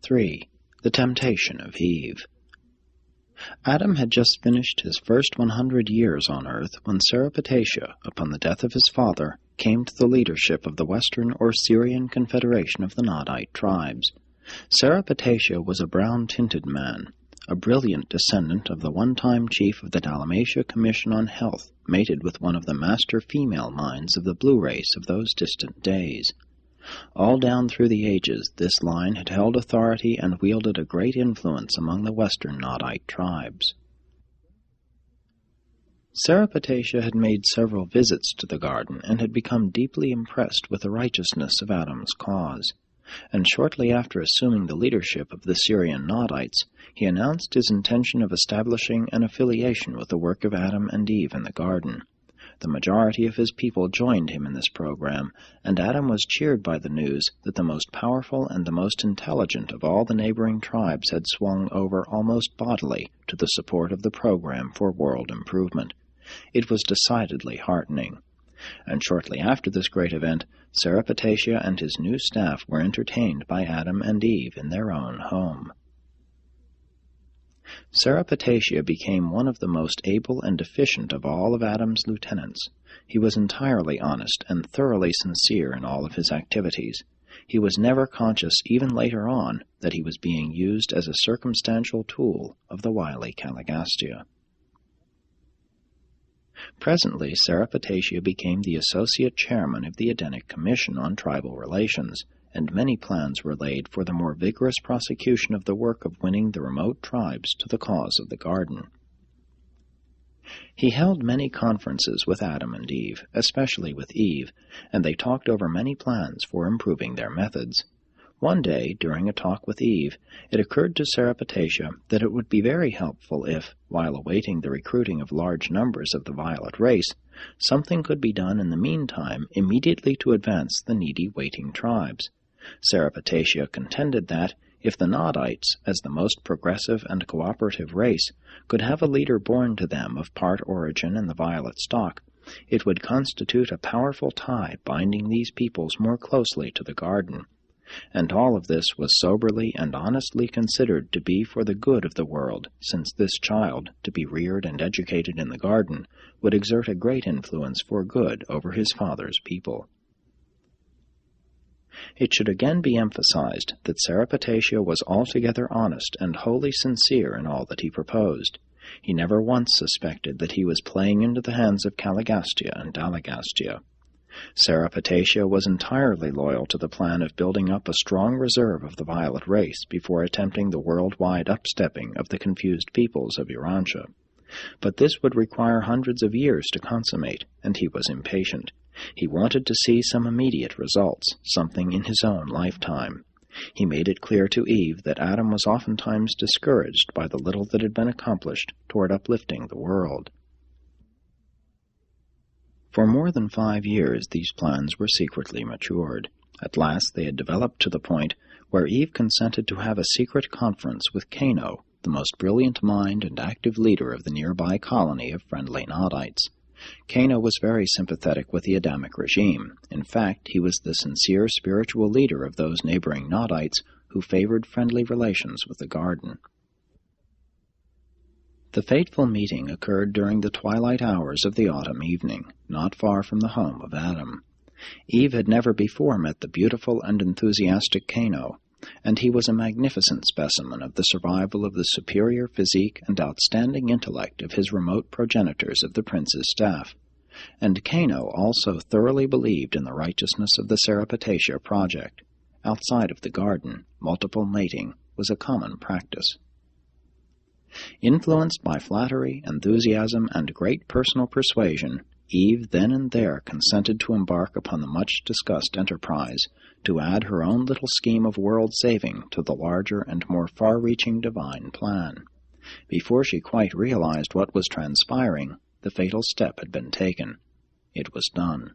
3. The Temptation of Eve. Adam had just finished his first 100 years on earth when Serapetasha, upon the death of his father, came to the leadership of the Western or Syrian Confederation of the Nodite tribes. Serapetasha was a brown-tinted man, a brilliant descendant of the one-time chief of the Dalmatia Commission on Health, mated with one of the master female minds of the blue race of those distant days. All down through the ages, this line had held authority and wielded a great influence among the western Nodite tribes. Serapetasha had made several visits to the garden and had become deeply impressed with the righteousness of Adam's cause. And shortly after assuming the leadership of the Syrian Nodites, he announced his intention of establishing an affiliation with the work of Adam and Eve in the garden. The majority of his people joined him in this program, and Adam was cheered by the news that the most powerful and the most intelligent of all the neighboring tribes had swung over almost bodily to the support of the program for world improvement. It was decidedly heartening. And shortly after this great event, Serapetasha and his new staff were entertained by Adam and Eve in their own home. Serapetasha became one of the most able and efficient of all of Adam's lieutenants. He was entirely honest and thoroughly sincere in all of his activities. He was never conscious, even later on, that he was being used as a circumstantial tool of the wily Caligastia. Presently, Serapetasha became the associate chairman of the Edenic Commission on Tribal Relations, and many plans were laid for the more vigorous prosecution of the work of winning the remote tribes to the cause of the garden. He held many conferences with Adam and Eve, especially with Eve, and they talked over many plans for improving their methods. One day, during a talk with Eve, it occurred to Serapetasha that it would be very helpful if, while awaiting the recruiting of large numbers of the violet race, something could be done in the meantime immediately to advance the needy waiting tribes. Serapetasha contended that, if the Nodites, as the most progressive and cooperative race, could have a leader born to them of part origin in the violet stock, it would constitute a powerful tie binding these peoples more closely to the garden. And all of this was soberly and honestly considered to be for the good of the world, since this child, to be reared and educated in the garden, would exert a great influence for good over his father's people. It should again be emphasized that Serapetasha was altogether honest and wholly sincere in all that he proposed. He never once suspected that he was playing into the hands of Caligastia and Dalagastia. Serapetasha was entirely loyal to the plan of building up a strong reserve of the violet race before attempting the worldwide upstepping of the confused peoples of Urantia. But this would require hundreds of years to consummate, and he was impatient. He wanted to see some immediate results, something in his own lifetime. He made it clear to Eve that Adam was oftentimes discouraged by the little that had been accomplished toward uplifting the world. For more than 5 years these plans were secretly matured. At last they had developed to the point where Eve consented to have a secret conference with Cano, the most brilliant mind and active leader of the nearby colony of friendly Nodites. Cano was very sympathetic with the Adamic regime. In fact, he was the sincere spiritual leader of those neighboring Nodites who favored friendly relations with the garden. The fateful meeting occurred during the twilight hours of the autumn evening, not far from the home of Adam. Eve had never before met the beautiful and enthusiastic Cano, and he was a magnificent specimen of the survival of the superior physique and outstanding intellect of his remote progenitors of the prince's staff. And Cano also thoroughly believed in the righteousness of the Serapetasha project. Outside of the garden, multiple mating was a common practice. Influenced by flattery, enthusiasm, and great personal persuasion, Eve then and there consented to embark upon the much-discussed enterprise, to add her own little scheme of world-saving to the larger and more far-reaching divine plan. Before she quite realized what was transpiring, the fatal step had been taken. It was done.